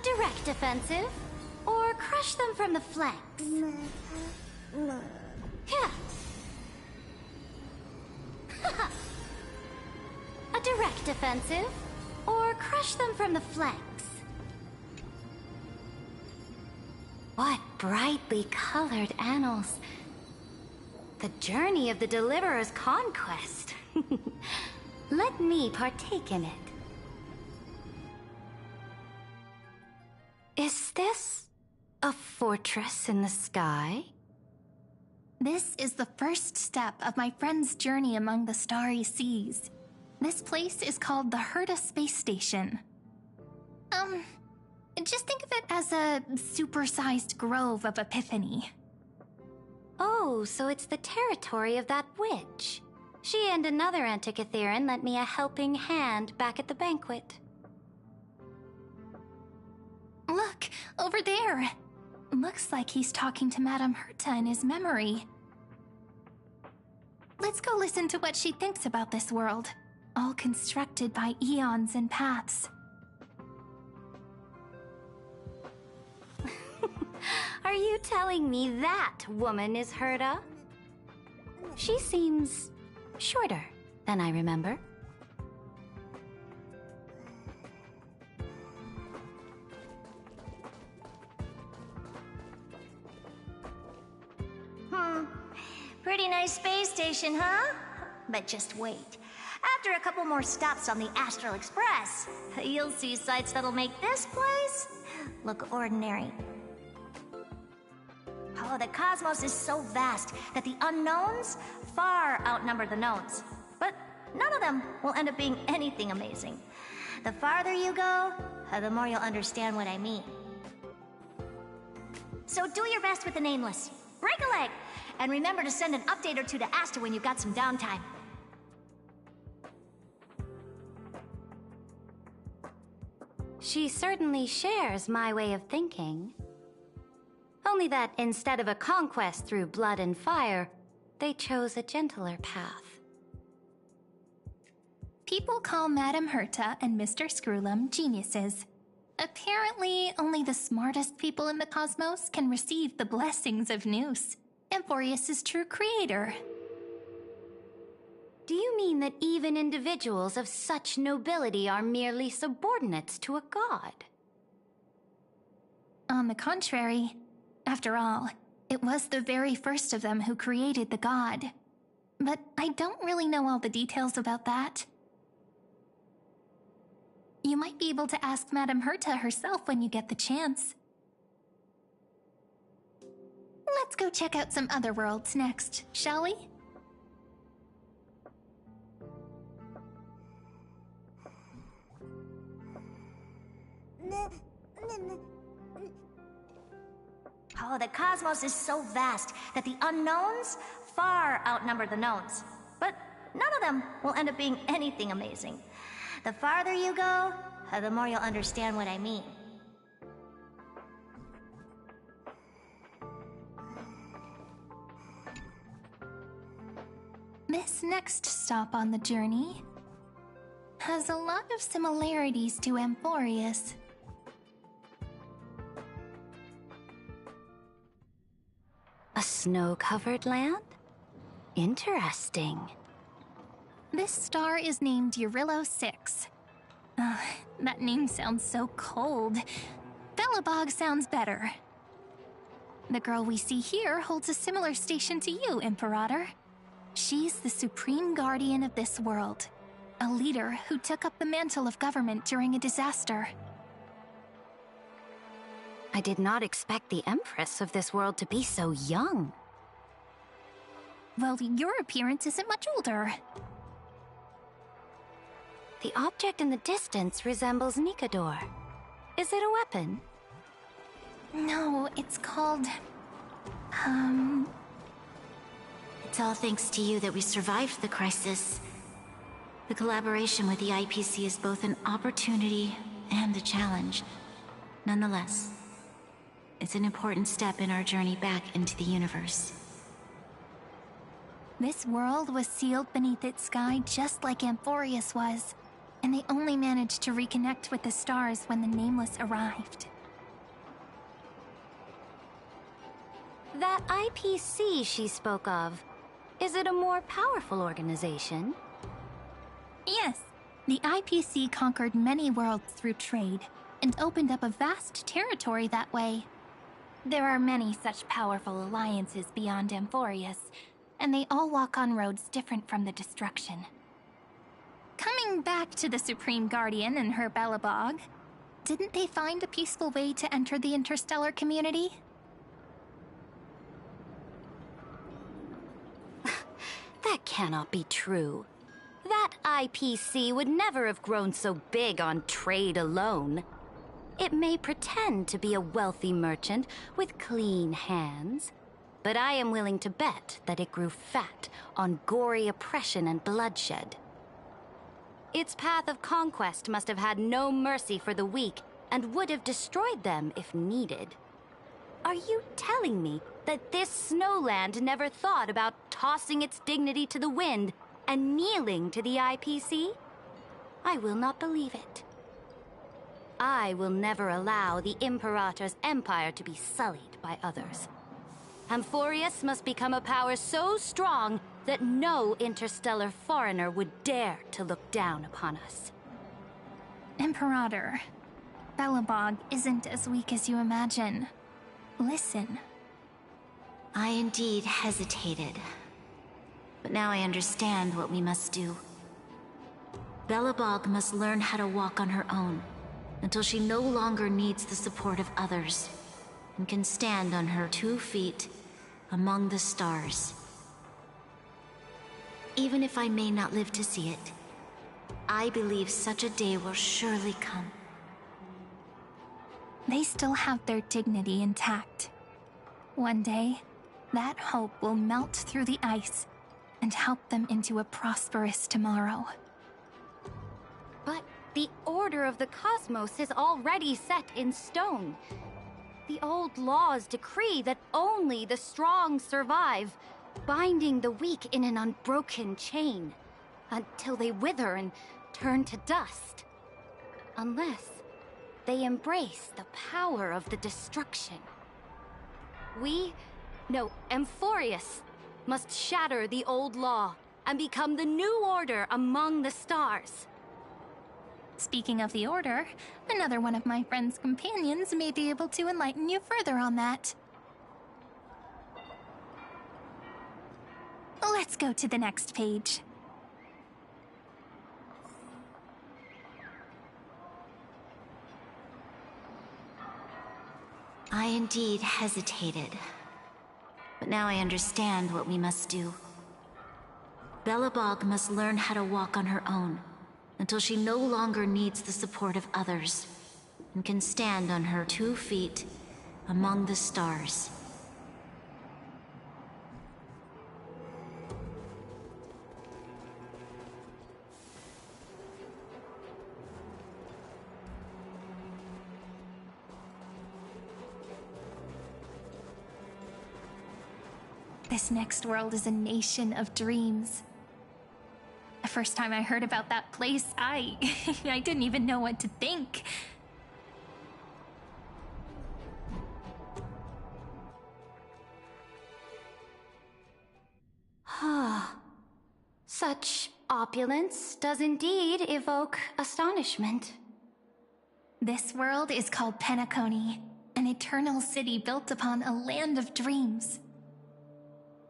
direct offensive, or crush them from the flanks? Yeah. A direct offensive, or crush them from the flanks? What brightly colored annals. The journey of the Deliverer's conquest. Let me partake in it. Is this a fortress in the sky? This is the first step of my friend's journey among the starry seas. This place is called the Herta Space Station. Just think of it as a supersized grove of Epiphany. Oh, so it's the territory of that witch. She and another Antikytherian lent me a helping hand back at the banquet. Look, over there. Looks like he's talking to Madame Herta in his memory. Let's go listen to what she thinks about this world, all constructed by eons and paths. Are you telling me that woman is Herta? She seems shorter than I remember. Pretty nice space station, huh? But just wait. After a couple more stops on the Astral Express, you'll see sights that'll make this place look ordinary. Oh, the cosmos is so vast that the unknowns far outnumber the knowns. But none of them will end up being anything amazing. The farther you go, the more you'll understand what I mean. So do your best with the nameless. Break a leg! And remember to send an update or two to Asta when you've got some downtime. She certainly shares my way of thinking. Only that instead of a conquest through blood and fire, they chose a gentler path. People call Madame Herta and Mr. Screwlum geniuses. Apparently, only the smartest people in the cosmos can receive the blessings of Nous, Amphorius' true creator. Do you mean that even individuals of such nobility are merely subordinates to a god? On the contrary, after all, it was the very first of them who created the god. But I don't really know all the details about that. You might be able to ask Madame Herta herself when you get the chance. Let's go check out some other worlds next, shall we? Oh, the cosmos is so vast that the unknowns far outnumber the knowns. But none of them will end up being anything amazing. The farther you go, the more you'll understand what I mean. This next stop on the journey has a lot of similarities to Amphorius. A snow-covered land? Interesting. This star is named Eurillo 6. That name sounds so cold. Belobog sounds better. The girl we see here holds a similar station to you, Imperator. She's the supreme guardian of this world, a leader who took up the mantle of government during a disaster. I did not expect the Empress of this world to be so young. Well, your appearance isn't much older. The object in the distance resembles Nikador. Is it a weapon? No, it's called... It's all thanks to you that we survived the crisis. The collaboration with the IPC is both an opportunity and a challenge. Nonetheless, it's an important step in our journey back into the universe. This world was sealed beneath its sky just like Amphorius was, and they only managed to reconnect with the stars when the Nameless arrived. That IPC she spoke of, is it a more powerful organization? Yes, the IPC conquered many worlds through trade and opened up a vast territory that way. There are many such powerful alliances beyond Amphorius, and they all walk on roads different from the destruction. Coming back to the Supreme Guardian and her Belobog, didn't they find a peaceful way to enter the interstellar community? That cannot be true. That IPC would never have grown so big on trade alone. It may pretend to be a wealthy merchant with clean hands, but I am willing to bet that it grew fat on gory oppression and bloodshed. Its path of conquest must have had no mercy for the weak and would have destroyed them if needed. Are you telling me that this snowland never thought about tossing its dignity to the wind and kneeling to the IPC? I will not believe it. I will never allow the Imperator's empire to be sullied by others. Amphorius must become a power so strong that no interstellar foreigner would dare to look down upon us. Imperator, Belobog isn't as weak as you imagine. Listen. I indeed hesitated. But now I understand what we must do. Belobog must learn how to walk on her own until she no longer needs the support of others and can stand on her 2 feet among the stars. Even if I may not live to see it, I believe such a day will surely come. They still have their dignity intact. One day, that hope will melt through the ice and help them into a prosperous tomorrow. But the order of the cosmos is already set in stone. The old laws decree that only the strong survive, binding the weak in an unbroken chain, until they wither and turn to dust. Unless they embrace the power of the destruction. Amphorius must shatter the old law and become the new order among the stars. Speaking of the Order, another one of my friend's companions may be able to enlighten you further on that. Let's go to the next page. I indeed hesitated. But now I understand what we must do. Belobog must learn how to walk on her own until she no longer needs the support of others and can stand on her 2 feet among the stars. This next world is a nation of dreams. The first time I heard about that place, I didn't even know what to think. Such opulence does indeed evoke astonishment. This world is called Penacony, an eternal city built upon a land of dreams.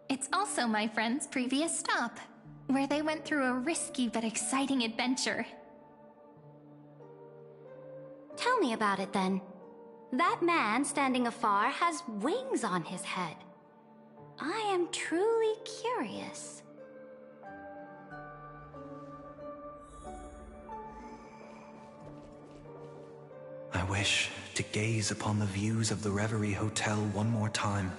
It's also my friend's previous stop, where they went through a risky but exciting adventure. Tell me about it then. That man standing afar has wings on his head. I am truly curious. I wish to gaze upon the views of the Reverie Hotel one more time.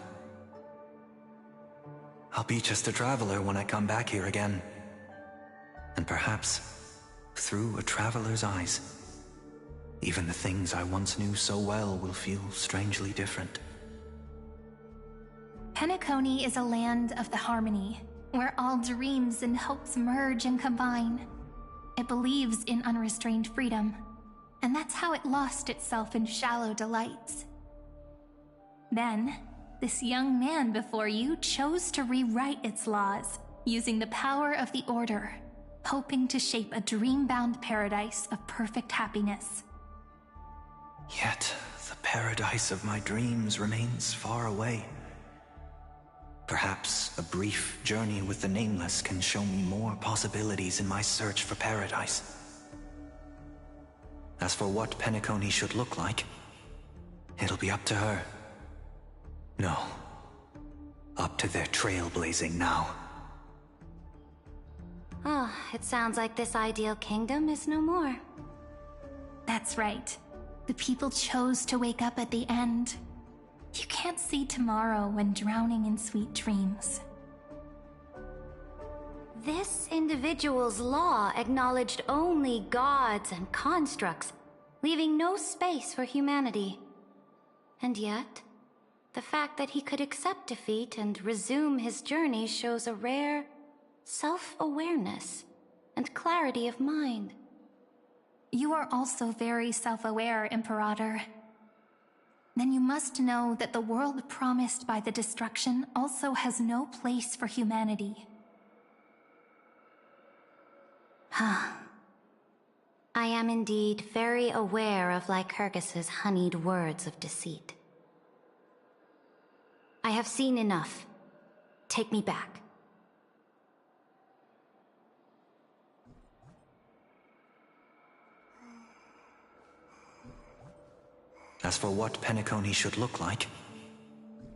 I'll be just a traveler when I come back here again. And perhaps, through a traveler's eyes, even the things I once knew so well will feel strangely different. Penacony is a land of the harmony, where all dreams and hopes merge and combine. It believes in unrestrained freedom, and that's how it lost itself in shallow delights. Then, this young man before you chose to rewrite its laws, using the power of the Order, hoping to shape a dream-bound paradise of perfect happiness. Yet, the paradise of my dreams remains far away. Perhaps a brief journey with the Nameless can show me more possibilities in my search for paradise. As for what Penacony should look like, it'll be up to her. No, up to their trailblazing now. Oh, it sounds like this ideal kingdom is no more. That's right. The people chose to wake up at the end. You can't see tomorrow when drowning in sweet dreams. This individual's law acknowledged only gods and constructs, leaving no space for humanity. And yet, the fact that he could accept defeat and resume his journey shows a rare self-awareness and clarity of mind. You are also very self-aware, Imperator. Then you must know that the world promised by the destruction also has no place for humanity. I am indeed very aware of Lycurgus's honeyed words of deceit. I have seen enough. Take me back. As for what Penacony should look like,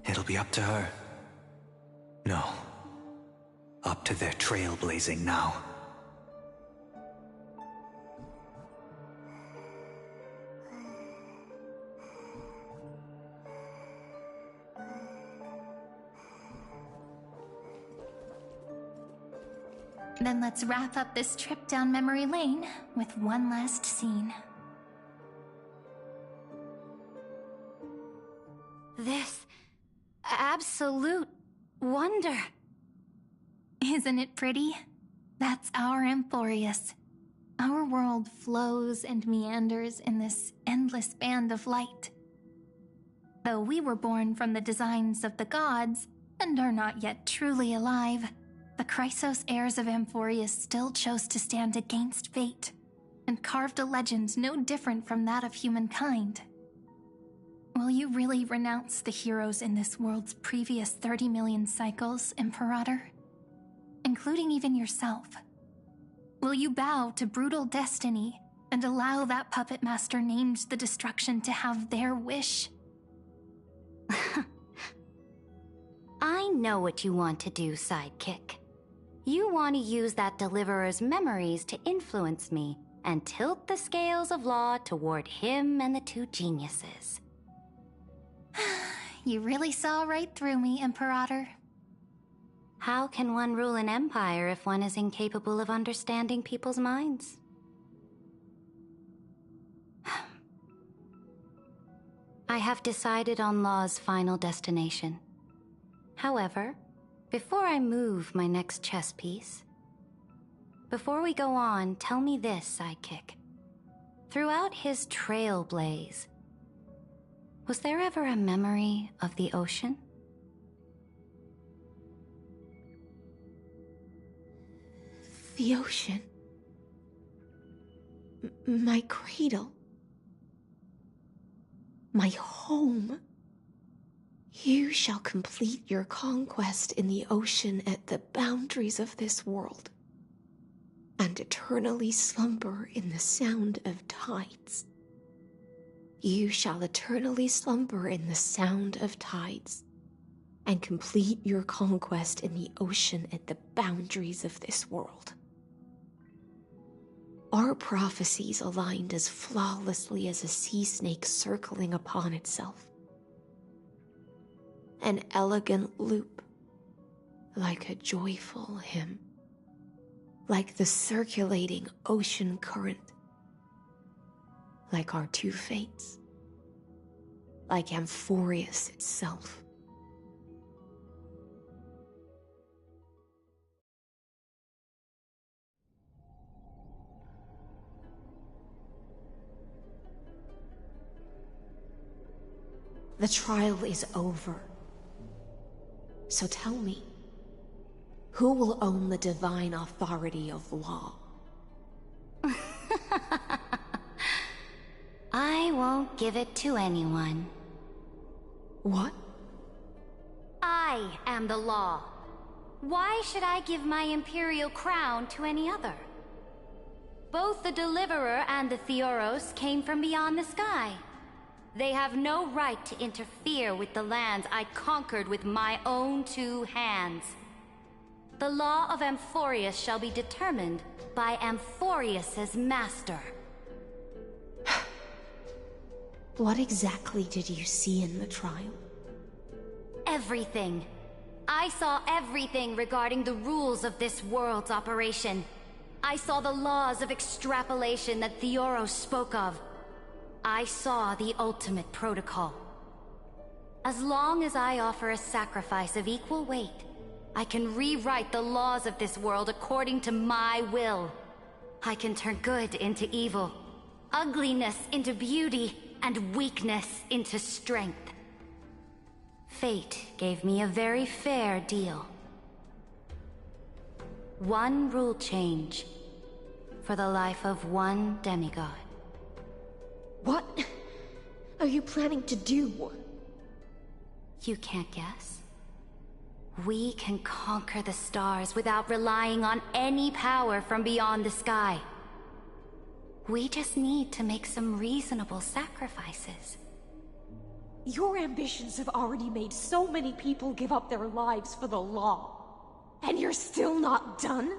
it'll be up to her. No, up to their trailblazing now. Then let's wrap up this trip down memory lane with one last scene. This absolute wonder. Isn't it pretty? That's our Emporius. Our world flows and meanders in this endless band of light. Though we were born from the designs of the gods and are not yet truly alive, the Chrysos heirs of Emporius still chose to stand against fate and carved a legend no different from that of humankind. Will you really renounce the heroes in this world's previous 30 million cycles, Imperator? Including even yourself. Will you bow to brutal destiny and allow that puppet master named the destruction to have their wish? I know what you want to do, sidekick. You want to use that deliverer's memories to influence me and tilt the scales of law toward him and the two geniuses. You really saw right through me, Imperator. How can one rule an empire if one is incapable of understanding people's minds? I have decided on Law's final destination. However, before I move my next chess piece, before we go on, tell me this, sidekick. Throughout his trailblaze, was there ever a memory of the ocean? The ocean. My cradle. My home. You shall complete your conquest in the ocean at the boundaries of this world, and eternally slumber in the sound of tides. You shall eternally slumber in the sound of tides, and complete your conquest in the ocean at the boundaries of this world. Our prophecies aligned as flawlessly as a sea snake circling upon itself. An elegant loop, like a joyful hymn, like the circulating ocean current, like our two fates, like Amphorius itself. The trial is over. So tell me, who will own the divine authority of law? I won't give it to anyone. What? I am the law. Why should I give my imperial crown to any other? Both the Deliverer and the Theoros came from beyond the sky. They have no right to interfere with the lands I conquered with my own 2 hands. The law of Amphorius shall be determined by Amphorius's master. What exactly did you see in the trial? Everything. I saw everything regarding the rules of this world's operation. I saw the laws of extrapolation that Theoros spoke of. I saw the ultimate protocol. As long as I offer a sacrifice of equal weight, I can rewrite the laws of this world according to my will. I can turn good into evil, ugliness into beauty, and weakness into strength. Fate gave me a very fair deal. One rule change for the life of one demigod. What are you planning to do? You can't guess? We can conquer the stars without relying on any power from beyond the sky. We just need to make some reasonable sacrifices. Your ambitions have already made so many people give up their lives for the law. And you're still not done?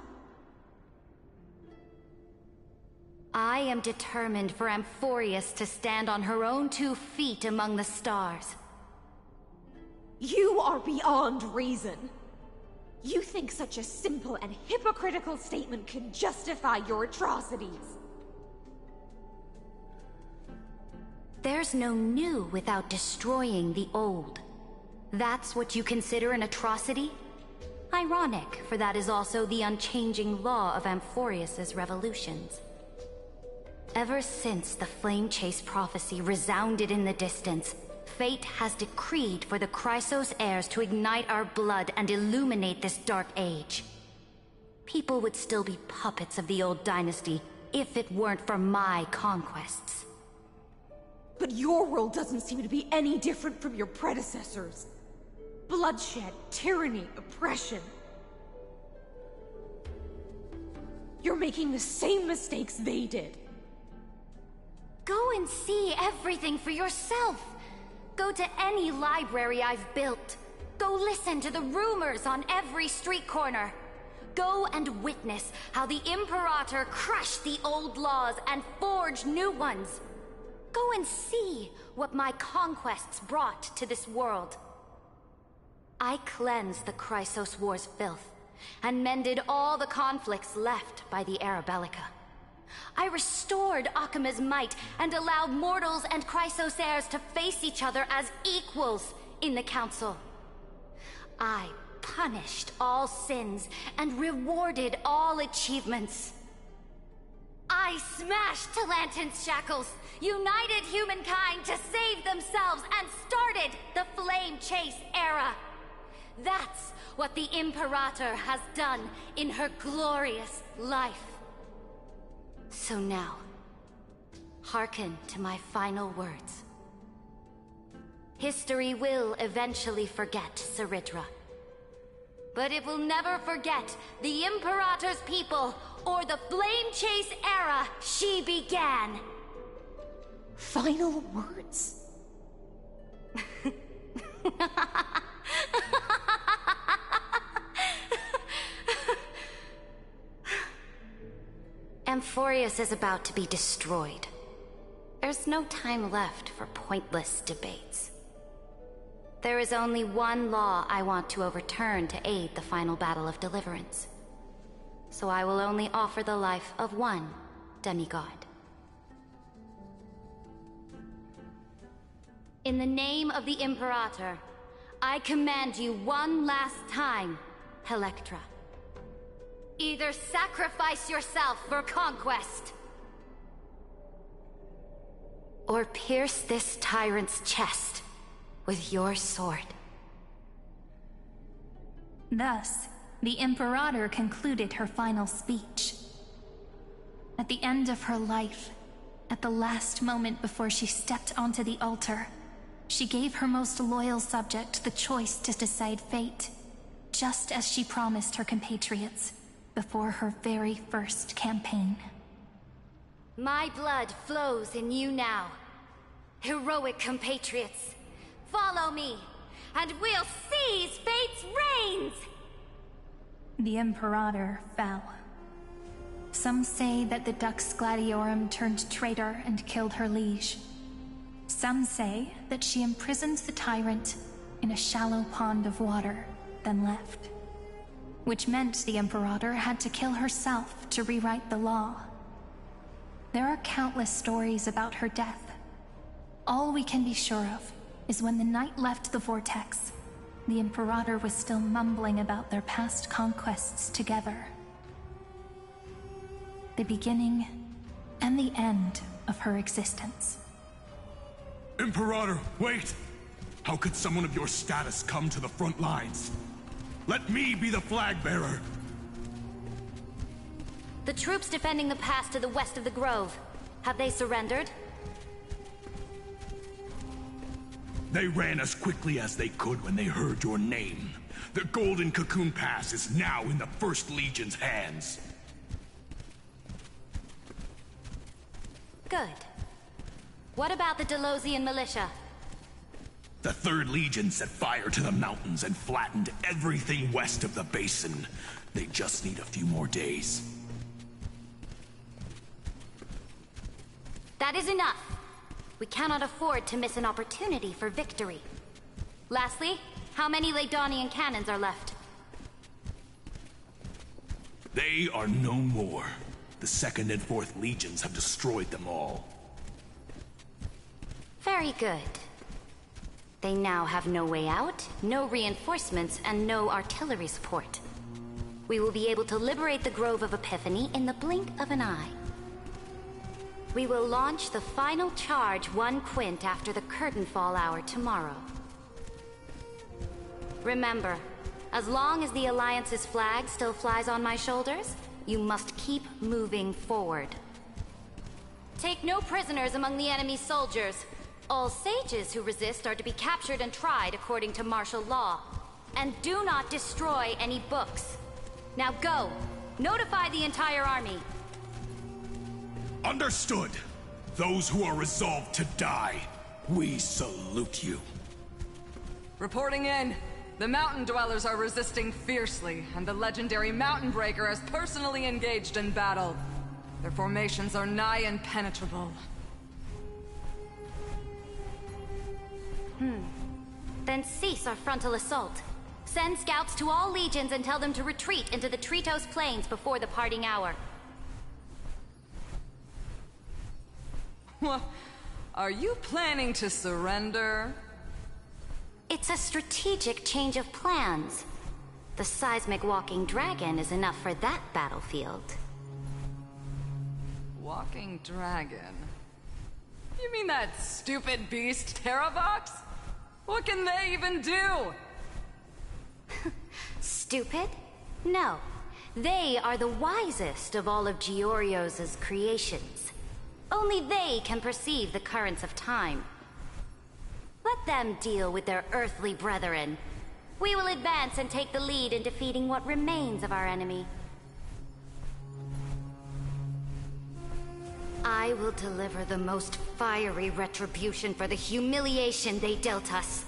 I am determined for Amphorius to stand on her own 2 feet among the stars. You are beyond reason. You think such a simple and hypocritical statement can justify your atrocities. There's no new without destroying the old. That's what you consider an atrocity? Ironic, for that is also the unchanging law of Amphorius's revolutions. Ever since the Flame Chase prophecy resounded in the distance, fate has decreed for the Chrysos heirs to ignite our blood and illuminate this dark age. People would still be puppets of the old dynasty if it weren't for my conquests. But your world doesn't seem to be any different from your predecessors. Bloodshed, tyranny, oppression. You're making the same mistakes they did. Go and see everything for yourself. Go to any library I've built. Go listen to the rumors on every street corner. Go and witness how the Imperator crushed the old laws and forged new ones. Go and see what my conquests brought to this world. I cleansed the Chrysos War's filth, and mended all the conflicts left by the Era Bellica. I restored Akima's might, and allowed mortals and Chrysos heirs to face each other as equals in the Council. I punished all sins, and rewarded all achievements. I smashed Talantin's shackles, united humankind to save themselves, and started the Flame Chase era. That's what the Imperator has done in her glorious life. So now, hearken to my final words. History will eventually forget Ceridra. But it will never forget the Imperator's people or the Flame Chase era she began. Final words? Amphorius is about to be destroyed. There's no time left for pointless debates. There is only one law I want to overturn to aid the final battle of deliverance. So I will only offer the life of one demigod. In the name of the Imperator, I command you one last time, Electra. Either sacrifice yourself for conquest, or pierce this tyrant's chest with your sword. Thus, the Imperator concluded her final speech. At the end of her life, at the last moment before she stepped onto the altar, she gave her most loyal subject the choice to decide fate, just as she promised her compatriots before her very first campaign. My blood flows in you now. Heroic compatriots, follow me, and we'll seize fate's reins! The Imperator fell. Some say that the Dux Gladiorum turned traitor and killed her liege. Some say that she imprisoned the tyrant in a shallow pond of water, then left. Which meant the Imperator had to kill herself to rewrite the law. There are countless stories about her death. All we can be sure of is when the knight left the vortex, the Imperator was still mumbling about their past conquests together. The beginning and the end of her existence. Imperator, wait! How could someone of your status come to the front lines? Let me be the flag bearer! The troops defending the pass to the west of the grove, have they surrendered? They ran as quickly as they could when they heard your name. The Golden Cocoon Pass is now in the First Legion's hands. Good. What about the Delosian militia? The Third Legion set fire to the mountains and flattened everything west of the basin. They just need a few more days. That is enough. We cannot afford to miss an opportunity for victory. Lastly, how many Laedonian cannons are left? They are no more. The Second and Fourth Legions have destroyed them all. Very good. They now have no way out, no reinforcements, and no artillery support. We will be able to liberate the Grove of Epiphany in the blink of an eye. We will launch the final charge 1 quint after the curtain fall hour tomorrow. Remember, as long as the Alliance's flag still flies on my shoulders, you must keep moving forward. Take no prisoners among the enemy's soldiers. All sages who resist are to be captured and tried according to martial law. And do not destroy any books. Now go! Notify the entire army! Understood! Those who are resolved to die, we salute you. Reporting in. The Mountain Dwellers are resisting fiercely, and the legendary Mountain Breaker has personally engaged in battle. Their formations are nigh impenetrable. Then cease our frontal assault. Send scouts to all legions and tell them to retreat into the Tritos Plains before the parting hour. What? Are you planning to surrender? It's a strategic change of plans. The seismic walking dragon is enough for that battlefield. Walking dragon? You mean that stupid beast, Terravox? What can they even do? Stupid? No. They are the wisest of all of Giorio's creations. Only they can perceive the currents of time. Let them deal with their earthly brethren. We will advance and take the lead in defeating what remains of our enemy. I will deliver the most fiery retribution for the humiliation they dealt us,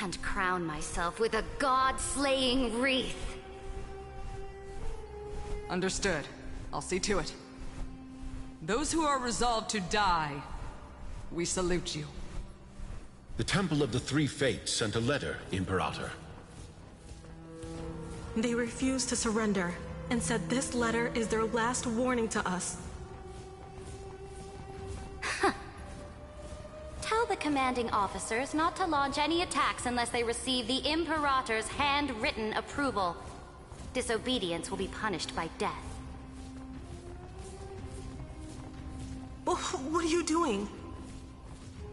and crown myself with a god-slaying wreath. Understood. I'll see to it. Those who are resolved to die, we salute you. The Temple of the Three Fates sent a letter, Imperator. They refused to surrender, and said this letter is their last warning to us. Tell the commanding officers not to launch any attacks unless they receive the Imperator's handwritten approval. Disobedience will be punished by death. Well, what are you doing?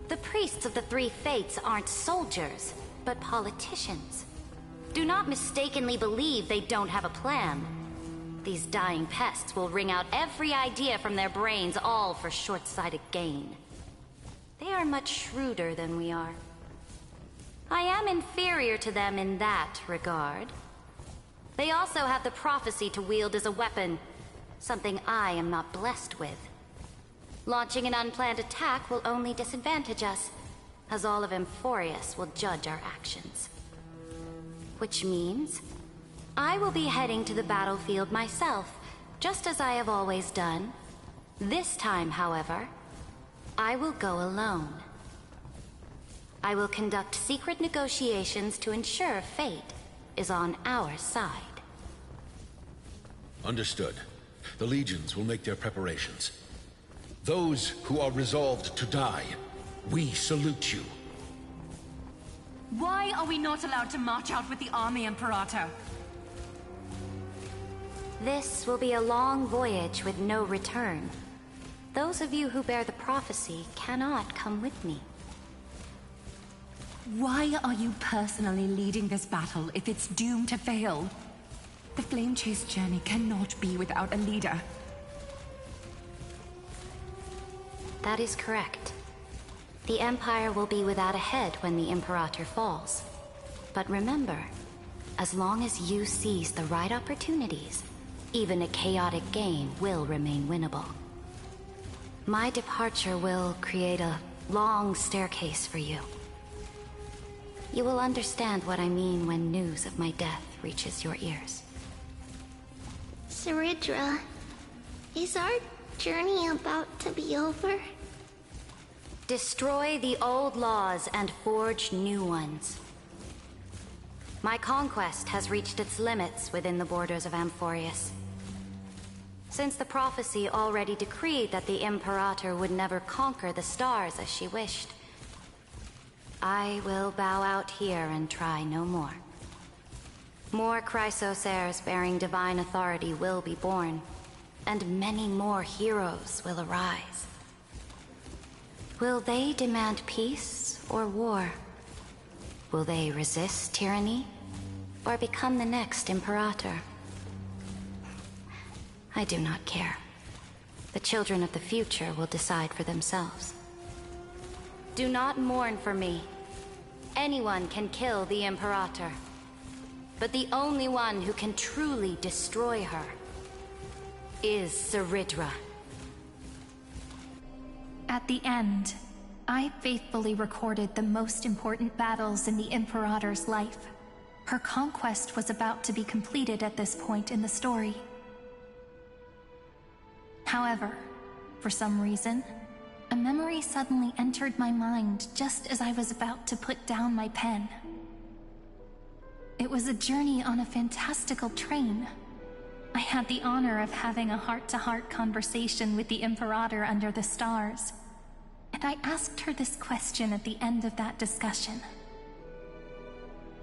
The priests of the Three Fates aren't soldiers, but politicians. Do not mistakenly believe they don't have a plan. These dying pests will wring out every idea from their brains, all for short-sighted gain. They are much shrewder than we are. I am inferior to them in that regard. They also have the prophecy to wield as a weapon, something I am not blessed with. Launching an unplanned attack will only disadvantage us, as all of Amphorius will judge our actions. Which means, I will be heading to the battlefield myself, just as I have always done. This time, however, I will go alone. I will conduct secret negotiations to ensure fate is on our side. Understood. The legions will make their preparations. Those who are resolved to die, we salute you. Why are we not allowed to march out with the army, Imperator? This will be a long voyage with no return. Those of you who bear the prophecy cannot come with me. Why are you personally leading this battle if it's doomed to fail? The Flame Chase journey cannot be without a leader. That is correct. The Empire will be without a head when the Imperator falls. But remember, as long as you seize the right opportunities, even a chaotic game will remain winnable. My departure will create a long staircase for you. You will understand what I mean when news of my death reaches your ears. Saridra, is our journey about to be over? Destroy the old laws and forge new ones. My conquest has reached its limits within the borders of Amphorius. Since the prophecy already decreed that the Imperator would never conquer the stars as she wished, I will bow out here and try no more. More Chrysos heirs bearing divine authority will be born, and many more heroes will arise. Will they demand peace or war? Will they resist tyranny or become the next Imperator? I do not care. The children of the future will decide for themselves. Do not mourn for me. Anyone can kill the Imperator. But the only one who can truly destroy her is Saridra. At the end, I faithfully recorded the most important battles in the Imperator's life. Her conquest was about to be completed at this point in the story. However, for some reason, a memory suddenly entered my mind just as I was about to put down my pen. It was a journey on a fantastical train. I had the honor of having a heart-to-heart conversation with the Imperator under the stars, and I asked her this question at the end of that discussion.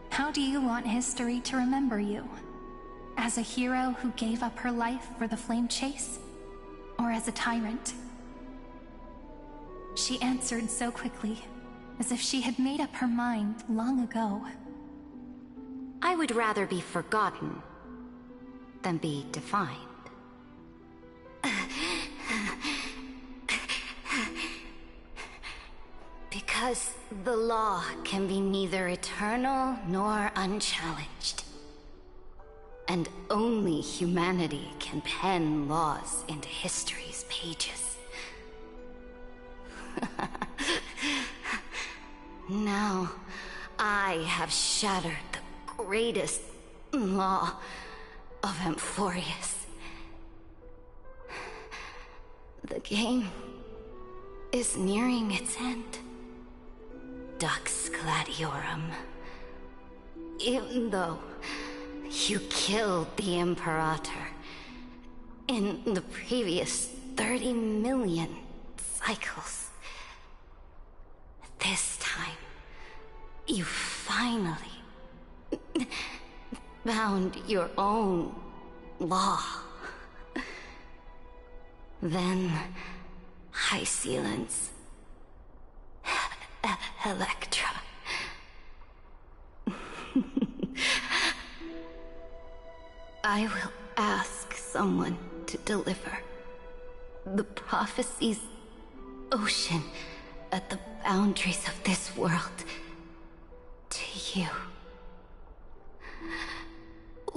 How do you want history to remember you? As a hero who gave up her life for the Flame Chase? Or as a tyrant? She answered so quickly, as if she had made up her mind long ago. I would rather be forgotten than be defined. Because the law can be neither eternal nor unchallenged. And only humanity can pen laws into history's pages. Now, I have shattered the greatest law of Amphorius. The game is nearing its end. Dux Gladiorum. Even though you killed the Imperator in the previous 30 million cycles, this time, you finally found your own law. Then, High Sealants, Electra. I will ask someone to deliver the prophecy's ocean at the boundaries of this world to you.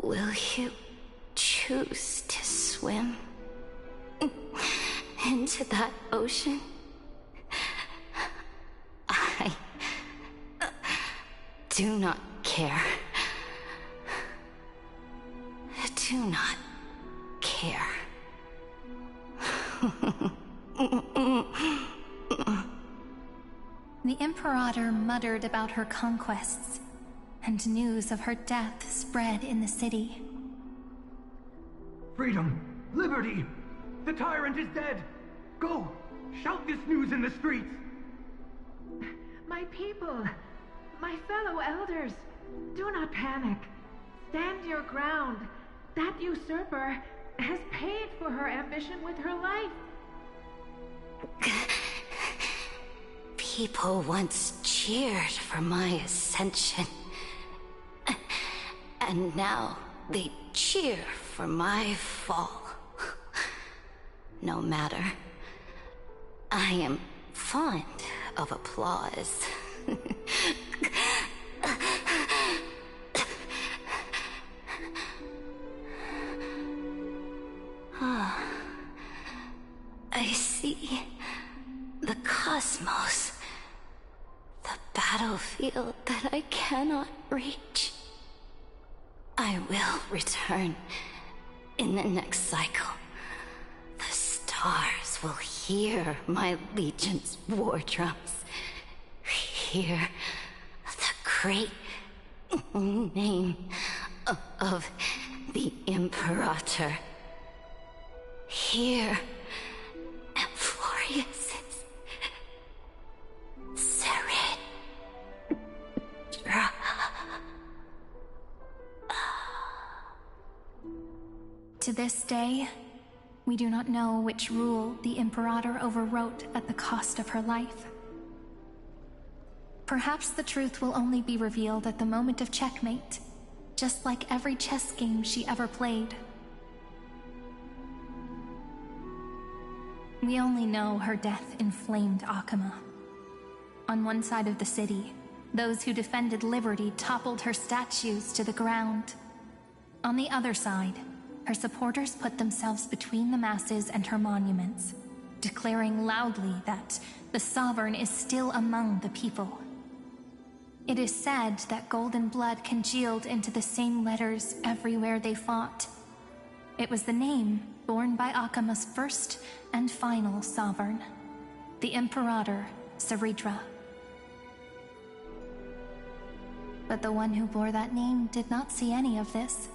Will you choose to swim into that ocean? I do not care. Do not care. The Imperator muttered about her conquests, and news of her death spread in the city. Freedom! Liberty! The tyrant is dead! Go! Shout this news in the streets! My people, my fellow elders, do not panic. Stand your ground. That usurper has paid for her ambition with her life. People once cheered for my ascension. And now they cheer for my fall. No matter. I am fond of applause. I see the cosmos, the battlefield that I cannot reach. I will return in the next cycle. The stars will hear my legion's war drums. Hear the great name of the Imperator. Hear Florius's Serid. To this day, we do not know which rule the Imperator overwrote at the cost of her life. Perhaps the truth will only be revealed at the moment of checkmate, just like every chess game she ever played. We only know her death inflamed Akama. On one side of the city, those who defended liberty toppled her statues to the ground. On the other side, her supporters put themselves between the masses and her monuments, declaring loudly that the Sovereign is still among the people. It is said that golden blood congealed into the same letters everywhere they fought. It was the name borne by Akama's first and final sovereign, the Imperator Saridra. But the one who bore that name did not see any of this.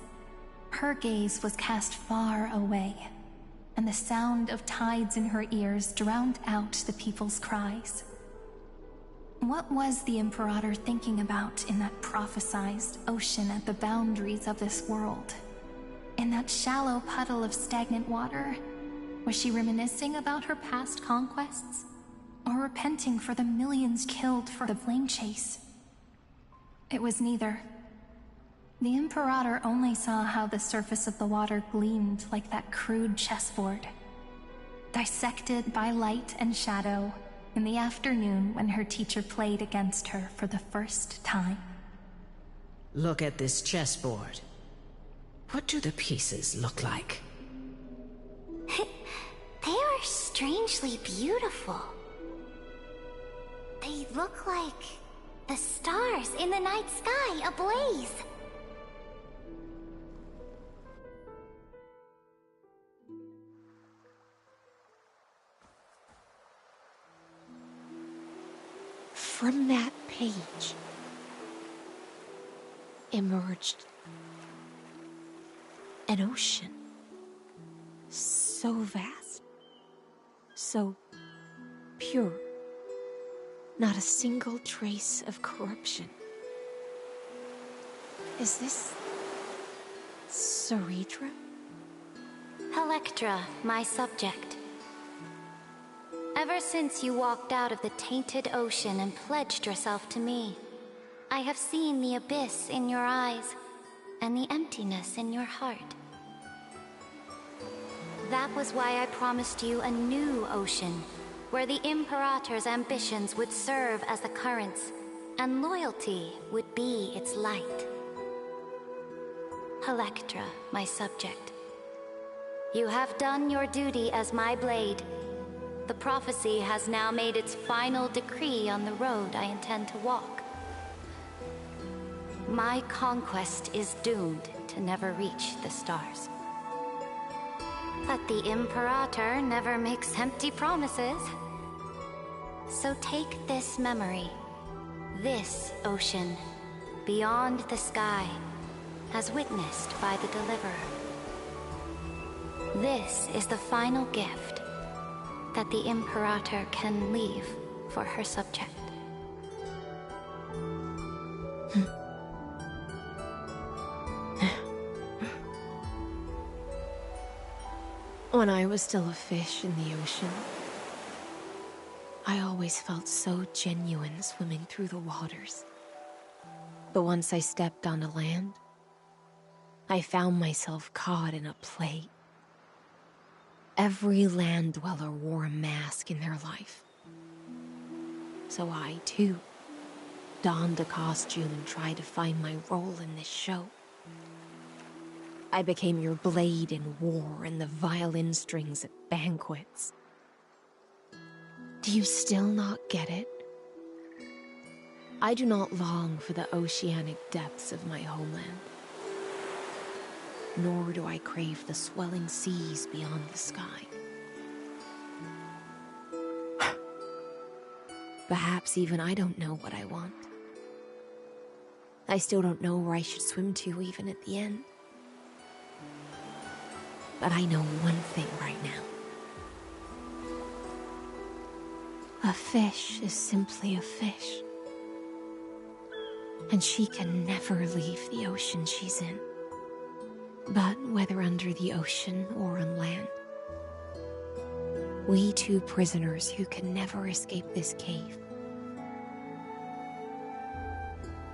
Her gaze was cast far away, and the sound of tides in her ears drowned out the people's cries. What was the Imperator thinking about in that prophesized ocean at the boundaries of this world? In that shallow puddle of stagnant water, was she reminiscing about her past conquests? Or repenting for the millions killed for the flame chase? It was neither. The Imperator only saw how the surface of the water gleamed like that crude chessboard, dissected by light and shadow in the afternoon when her teacher played against her for the first time. Look at this chessboard. What do the pieces look like? They are strangely beautiful. They look like the stars in the night sky ablaze. From that page emerged an ocean so vast, so pure, not a single trace of corruption. Is this Saridra? Electra, my subject. Ever since you walked out of the tainted ocean and pledged yourself to me, I have seen the abyss in your eyes and the emptiness in your heart. That was why I promised you a new ocean, where the Imperator's ambitions would serve as the currents, and loyalty would be its light. Electra, my subject. You have done your duty as my blade. The prophecy has now made its final decree on the road I intend to walk. My conquest is doomed to never reach the stars. But the Imperator never makes empty promises. So take this memory, this ocean, beyond the sky, as witnessed by the Deliverer. This is the final gift that the Imperator can leave for her subject. When I was still a fish in the ocean, I always felt so genuine swimming through the waters. But once I stepped onto land, I found myself caught in a play. Every land dweller wore a mask in their life. So I, too, donned a costume and tried to find my role in this show. I became your blade in war and the violin strings at banquets. Do you still not get it? I do not long for the oceanic depths of my homeland. Nor do I crave the swelling seas beyond the sky. Perhaps even I don't know what I want. I still don't know where I should swim to even at the end. But I know one thing right now. A fish is simply a fish. And she can never leave the ocean she's in. But whether under the ocean or on land, we two prisoners who can never escape this cave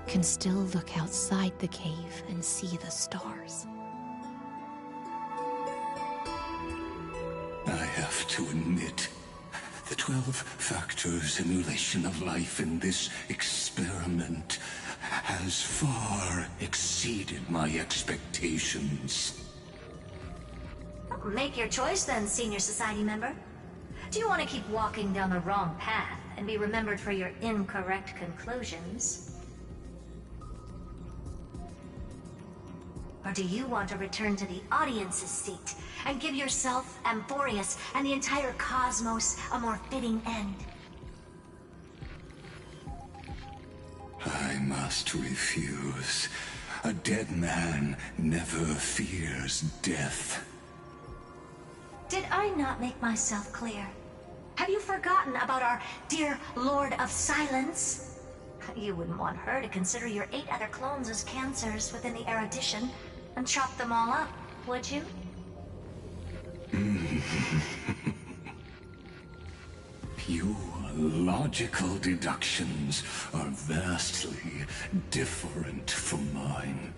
can still look outside the cave and see the stars. I have to admit, the 12-factor simulation of life in this experiment has far exceeded my expectations. Make your choice then, Senior Society member. Do you want to keep walking down the wrong path and be remembered for your incorrect conclusions? Or do you want to return to the audience's seat and give yourself, Amphorius, and the entire cosmos a more fitting end? I must refuse. A dead man never fears death. Did I not make myself clear? Have you forgotten about our dear Lord of Silence? You wouldn't want her to consider your 8 other clones as cancers within the erudition and chop them all up, would you? Your logical deductions are vastly different from mine.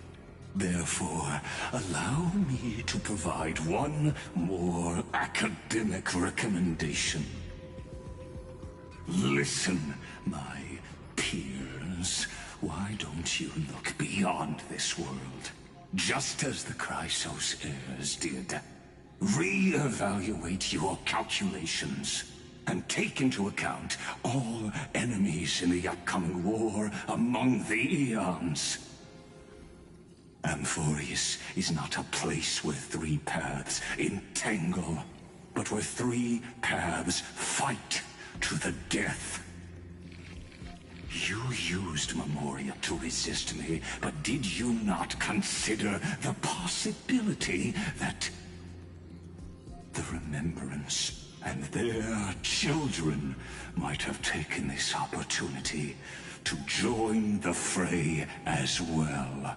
Therefore, allow me to provide one more academic recommendation. Listen, my peers. Why don't you look beyond this world? Just as the Chrysos heirs did. Re-evaluate your calculations and take into account all enemies in the upcoming war among the Eons. Amphorius is not a place where 3 paths entangle, but where 3 paths fight to the death. You used Memoria to resist me, but did you not consider the possibility that the Remembrance and their children might have taken this opportunity to join the fray as well?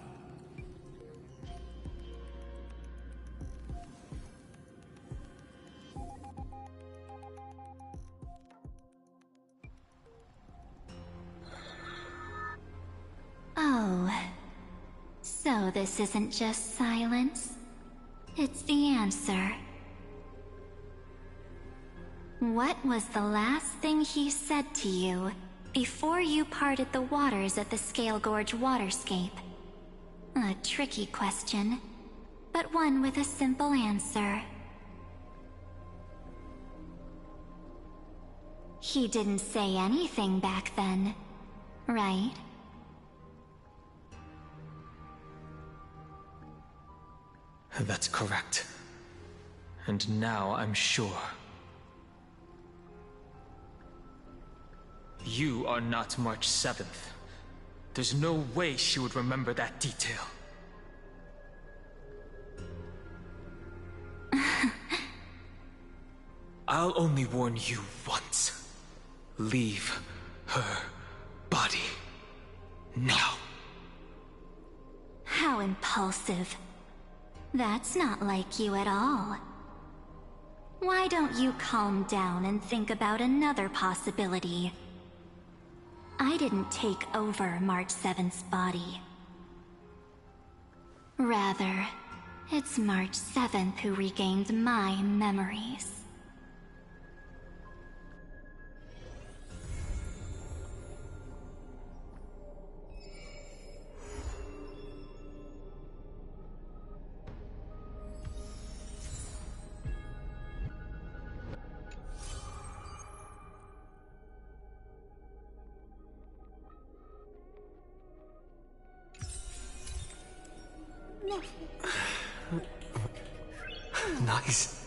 Oh, so this isn't just silence. It's the answer. What was the last thing he said to you before you parted the waters at the Scale Gorge waterscape? A tricky question, but one with a simple answer. He didn't say anything back then, right? That's correct. And now I'm sure. You are not March 7th. There's no way she would remember that detail. I'll only warn you once. Leave her body. Now. How impulsive. That's not like you at all. Why don't you calm down and think about another possibility? I didn't take over March 7th's body. Rather, it's March 7th who regained my memories. Nice.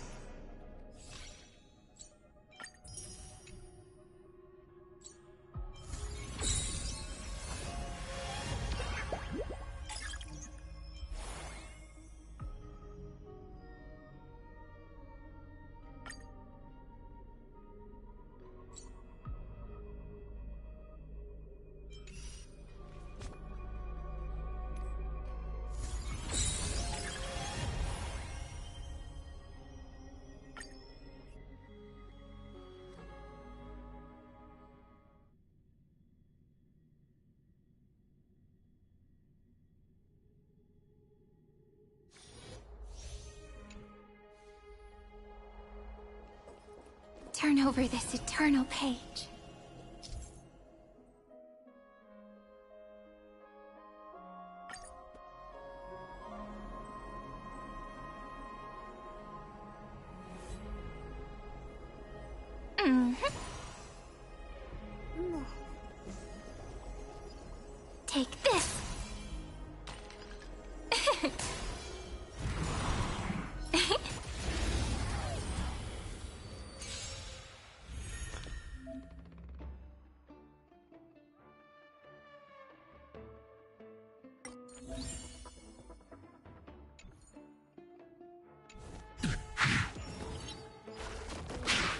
Turn over this eternal page. Take this!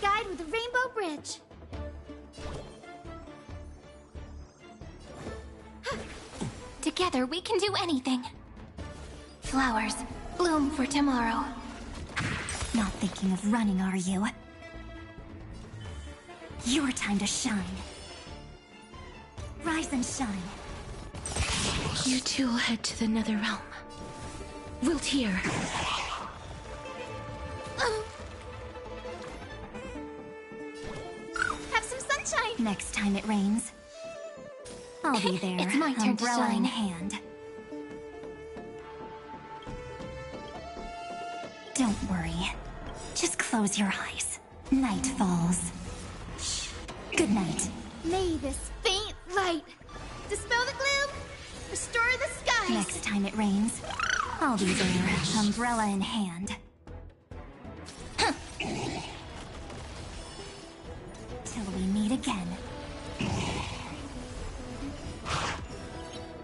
Guide with the Rainbow Bridge. Together we can do anything. Flowers, bloom for tomorrow. Not thinking of running, are you? Your time to shine. Rise and shine. You two will head to the Nether Realm. Wilt here. Have some sunshine! Next time it rains, I'll be there. It's my turn to umbrella in shine. hand. Don't worry. Just close your eyes. Night falls. Good night. May this faint light dispel the gloom, restore the skies. Next time it rains, I'll be there, umbrella in hand. Till we meet again.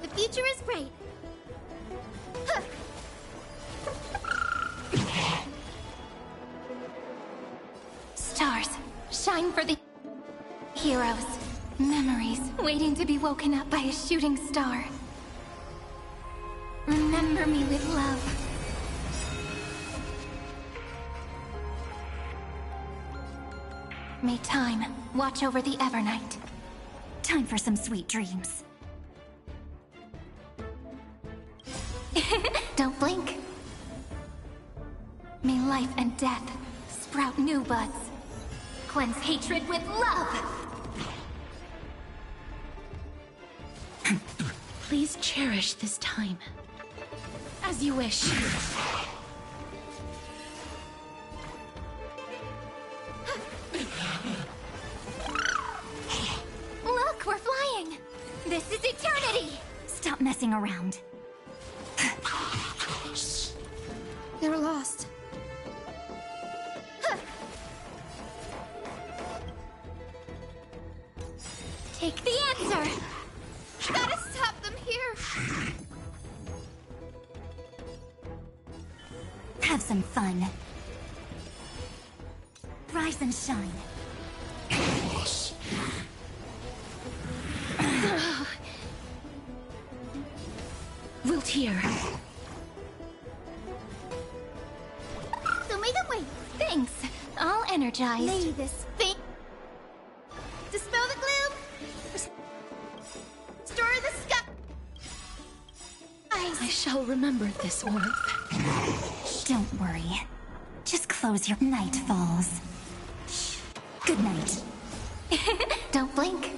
The future is bright. Stars, shine for the heroes. Memories waiting to be woken up by a shooting star. Remember me with love. May time watch over the Evernight. Time for some sweet dreams. Don't blink. May life and death sprout new buds. cleanse hatred with love! Please cherish this time. As you wish. Look, we're flying! This is eternity! Stop messing around. You're lost. Take the answer! Gotta stop them here! Have some fun. Rise and shine. Wilt here. So may them wait. Thanks. All energized. May this thing dispel the gloom. Restore the sky. I shall remember this warmth. Don't worry. Just close your night falls. Good night. Don't blink.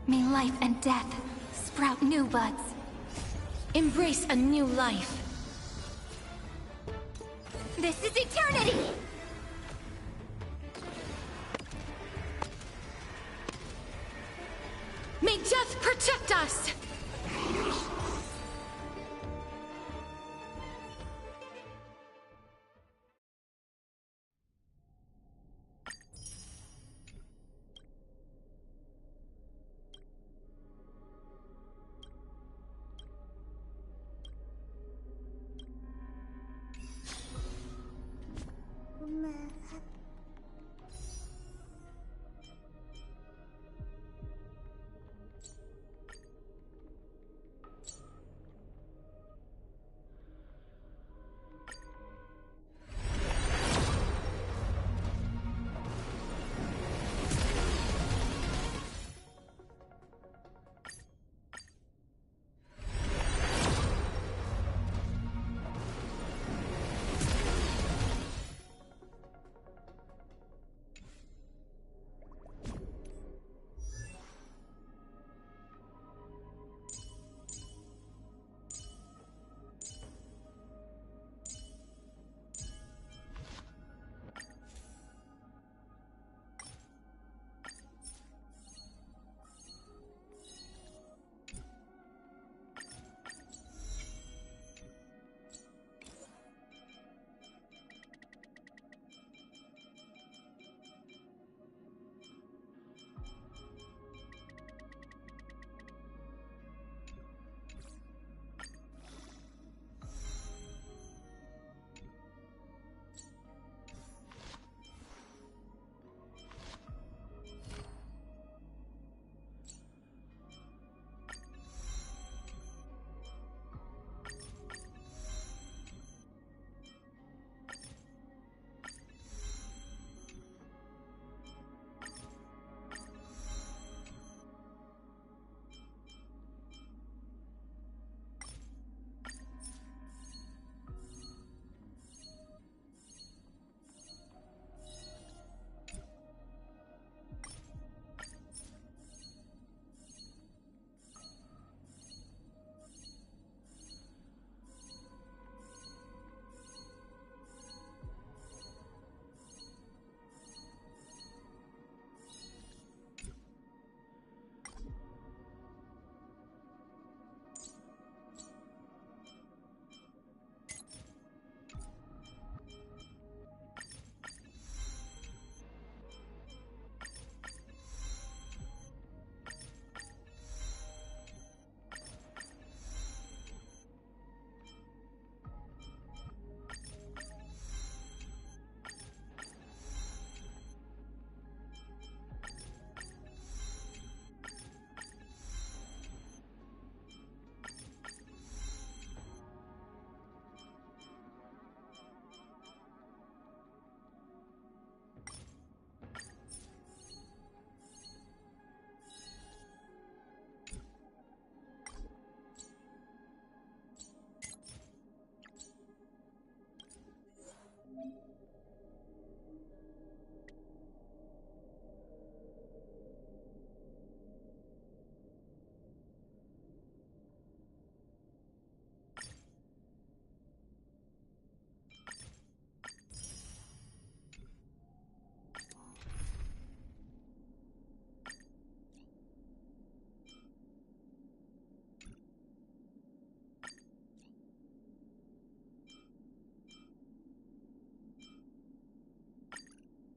May life and death sprout new buds. Embrace a new life. This is eternity! May death protect us!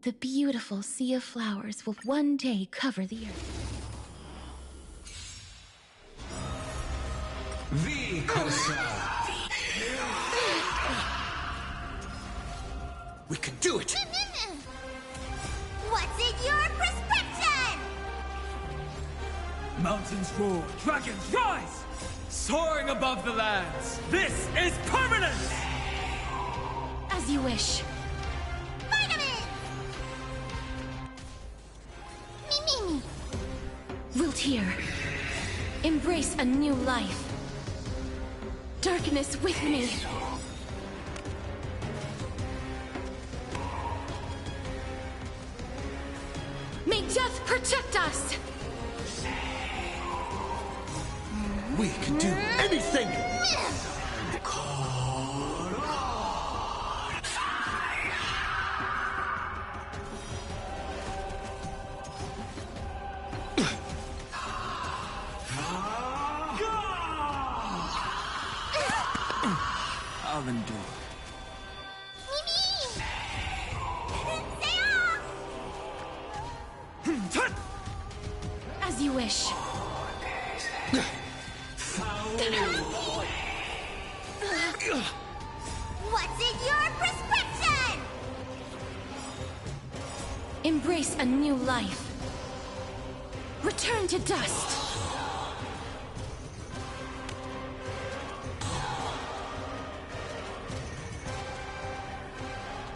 The beautiful sea of flowers will one day cover the earth. We can do it! What's in your prescription? Mountains roar, dragons rise! Soaring above the lands, this is permanent! As you wish. Vitamins! Me. Wiltier, embrace a new life. Darkness with me. May death protect us! We can do anything! I'll endure. As you wish. What's in your prescription? Embrace a new life. Return to dust.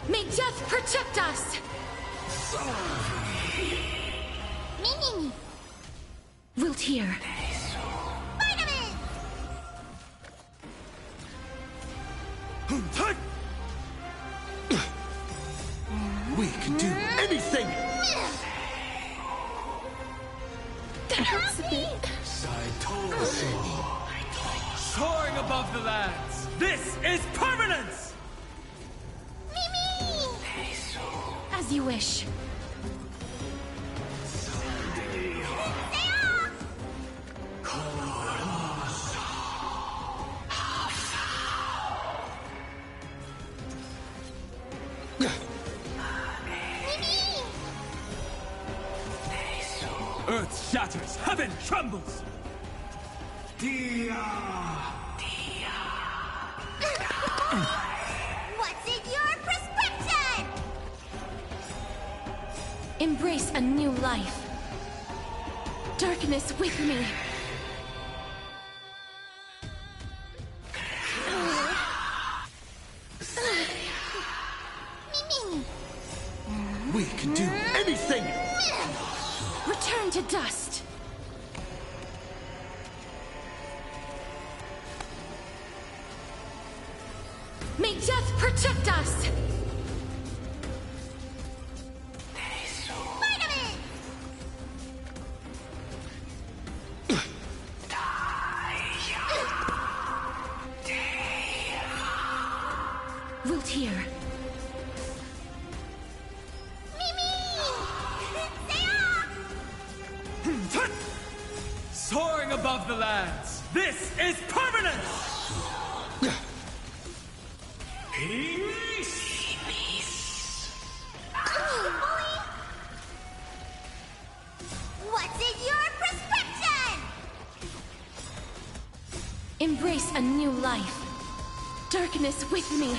May death protect us! Me. Wiltier. Vitamins! We can do anything! That hurts a bit. Soaring above the lands, this is permanence! Me. As you wish. Earth shatters, heaven trembles! What's in your prescription? Embrace a new life. Darkness with me. Me. We can do anything! Return to dust. May death protect us! Vitamins! Wiltier. Soaring above the lands, this is permanence! What's in your prescription? Embrace a new life. Darkness with me.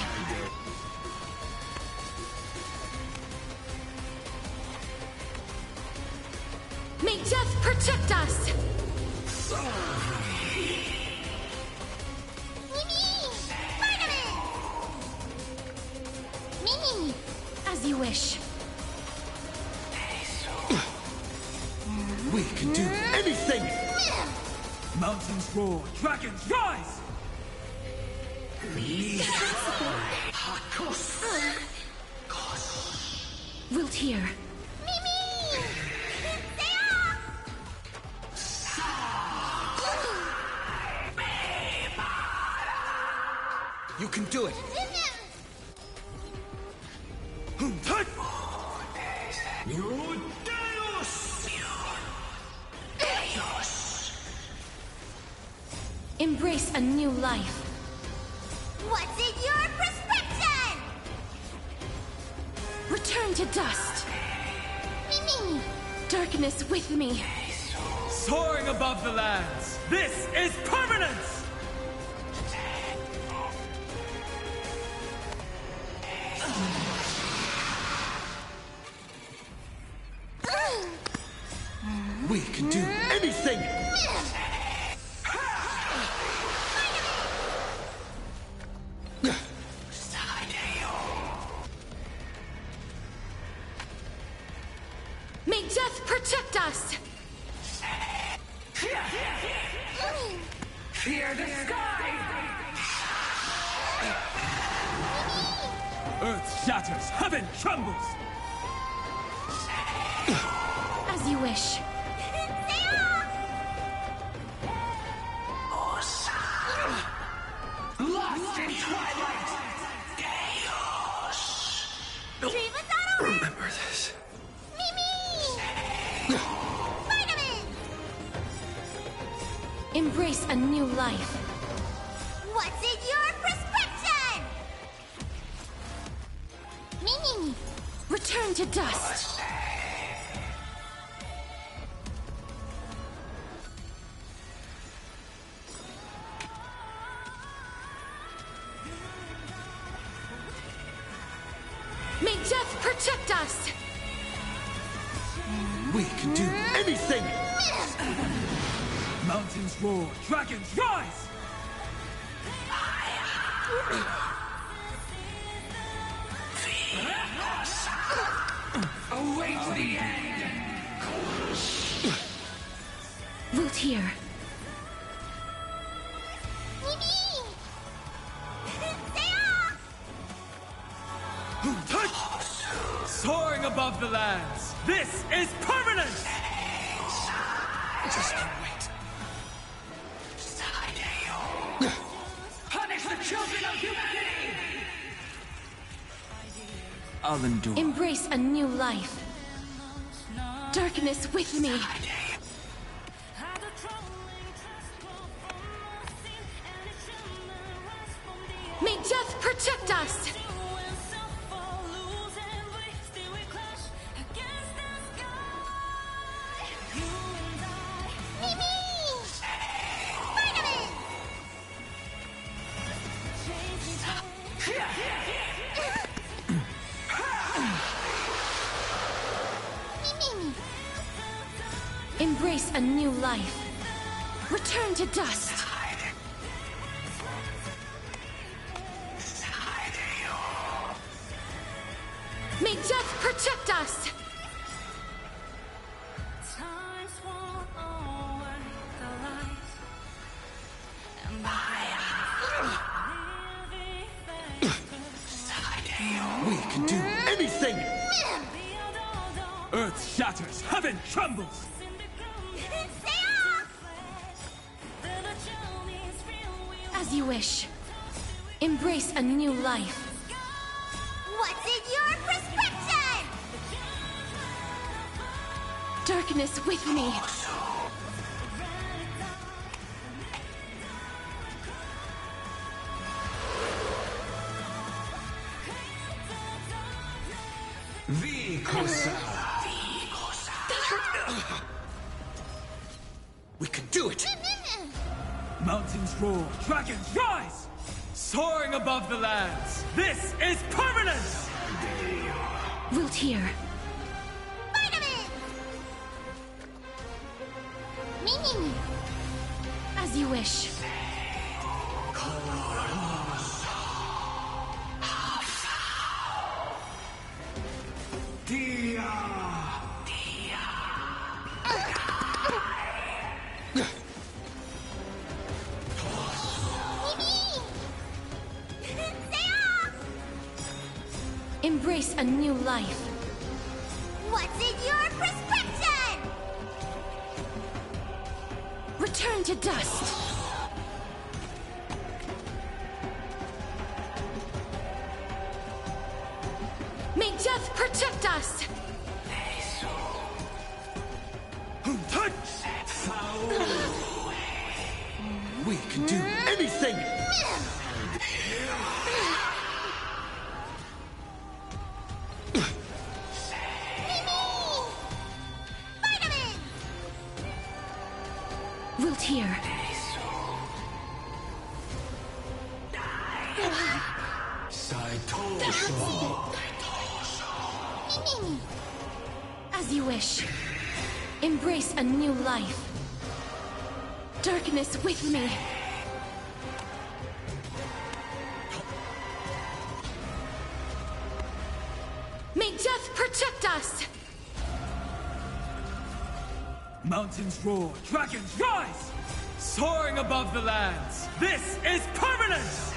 May death protect us! Me. As you wish. We can do anything! Mountains roar, dragons rise! Wiltier. You can do it! Embrace a new life. What's in your prescription? Return to dust. Mimi! Darkness with me. Soaring above the lands, this is permanence! We can do anything! May death protect us! Fear the sky! Earth shatters, heaven trembles! As you wish. Lost in twilight! Remember this. Embrace a new life. What's in your prescription? Mimi! Return to dust. May death protect us! We can do anything! Mountains roar, dragons rise! Await the end! Voltaire. Soaring above the lands, this is permanence! Just you wait. Punish the children of humanity! I'll endure. Embrace a new life. Darkness with me. May death protect us! Embrace a new life. Return to dust. May death protect us! We can do anything! Earth shatters, heaven trembles! As you wish. Embrace a new life. What's in your prescription? Darkness with me. We can do it! Mountains roar, dragons rise! Soaring above the lands, this is permanence! Voltaire. Mimi! As you wish. Embrace a new life. What's in your prescription? Return to dust. May death protect us! We can do anything! As you wish. Embrace a new life. Darkness with me. May death protect us! Mountains roar, dragons rise! Soaring above the lands, this is permanence!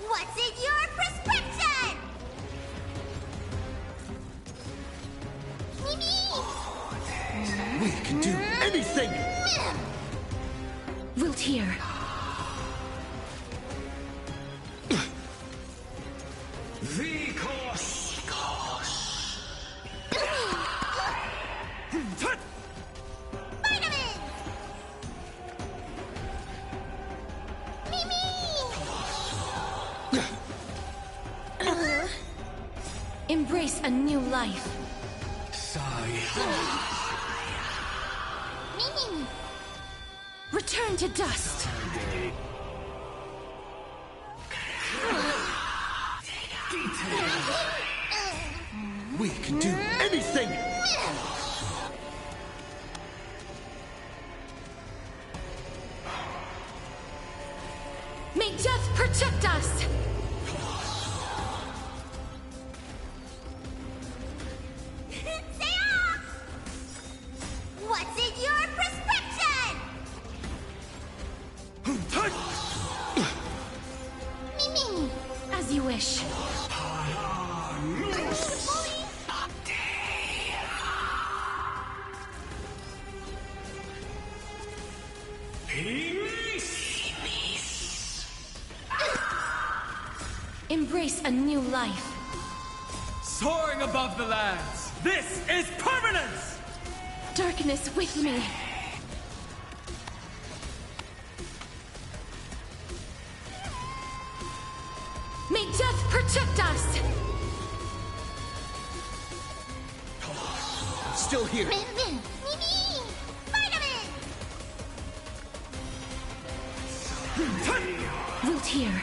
What's in your prescription? Mimi! We can do anything! Wilt here. Embrace a new life. Mimi! Return to dust. We can do anything! May death protect us! What's in your prescription? Mimi! As you wish. Embrace a new life. Soaring above the lands, this is permanence! Darkness with me. May death protect us! Still here. Mimi! Vitamin! Wilt here.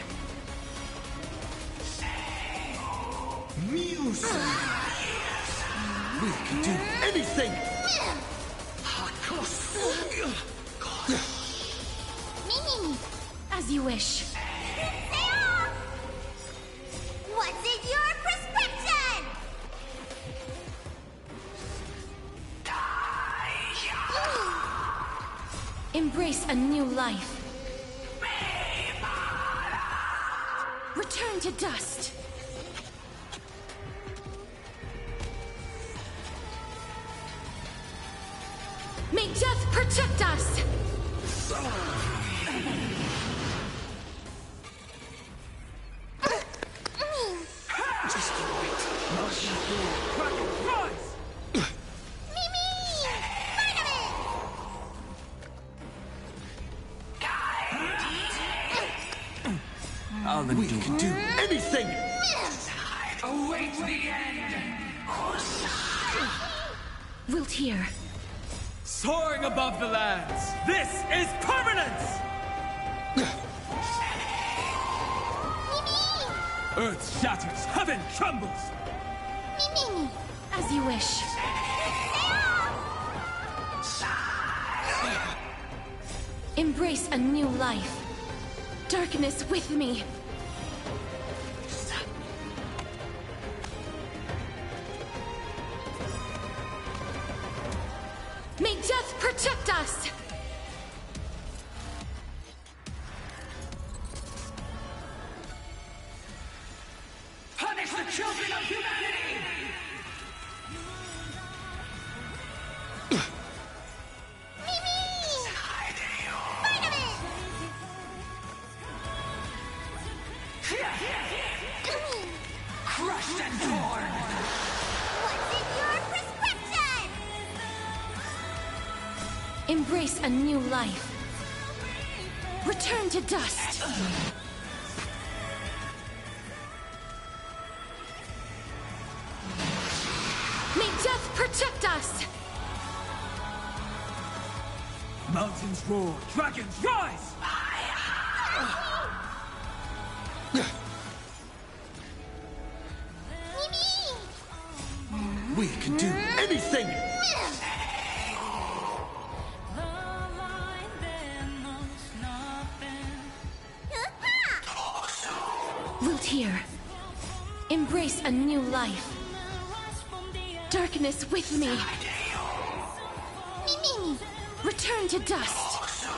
Music! We can do anything! Mimi! As you wish. What's in your prescription? Embrace a new life. Return to dust. May death protect us! We can do anything! Await the end! Wilt here. Soaring above the lands, this is permanence! Earth shatters, heaven trembles! Mimi! As you wish. Embrace a new life. Darkness with me. May death protect us! Punish the children of humanity! Crushed and torn! What's in your prescription? Embrace a new life. Return to dust. protect us! Mountains roar, dragons rise! We can do anything! Wiltier, embrace a new life. Darkness with me. Return to dust.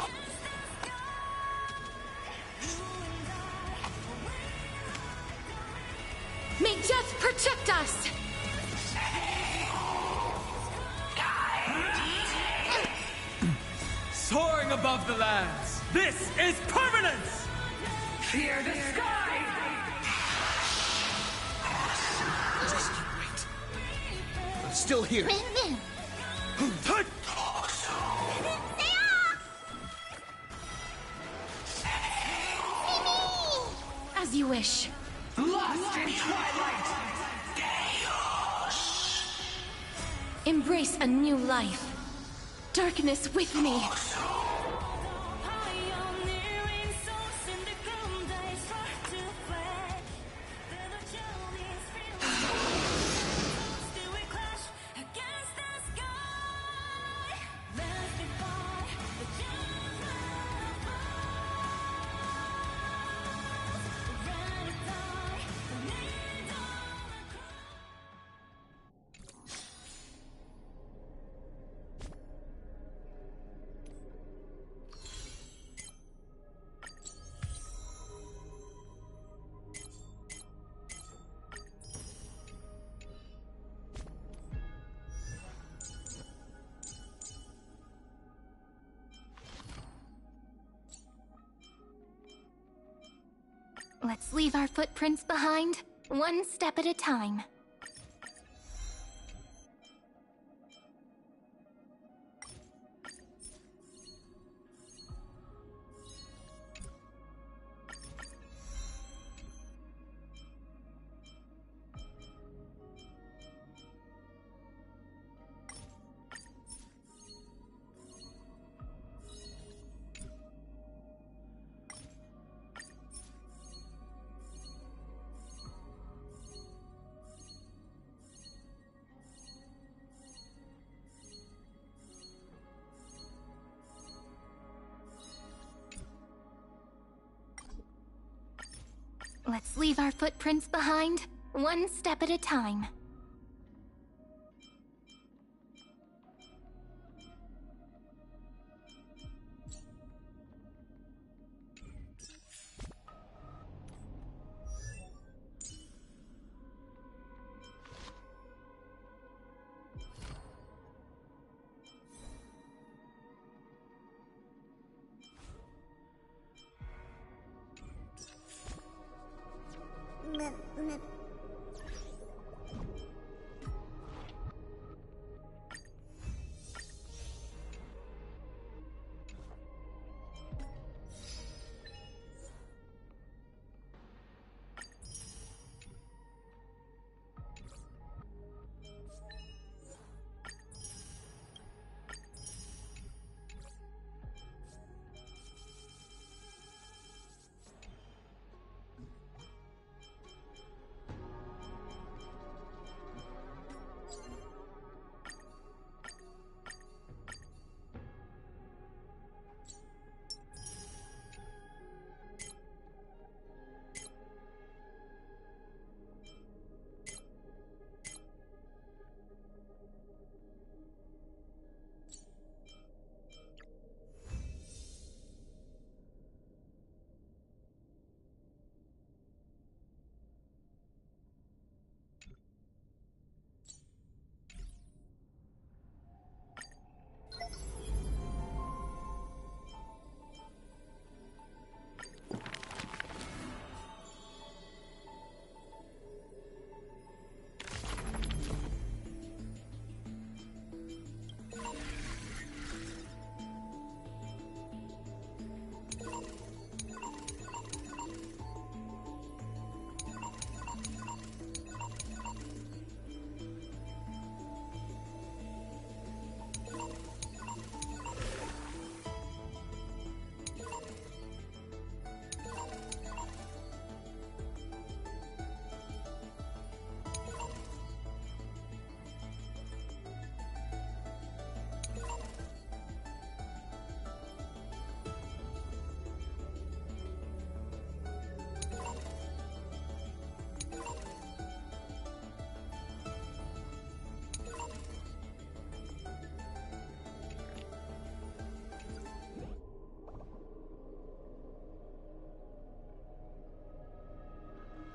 May death protect us! Soaring above the lands, this is permanence! Fear the sky! Just wait. I'm still here. As you wish. Lost in twilight! Embrace a new life. Darkness with me. Let's leave our footprints behind, one step at a time. Let's leave our footprints behind, one step at a time.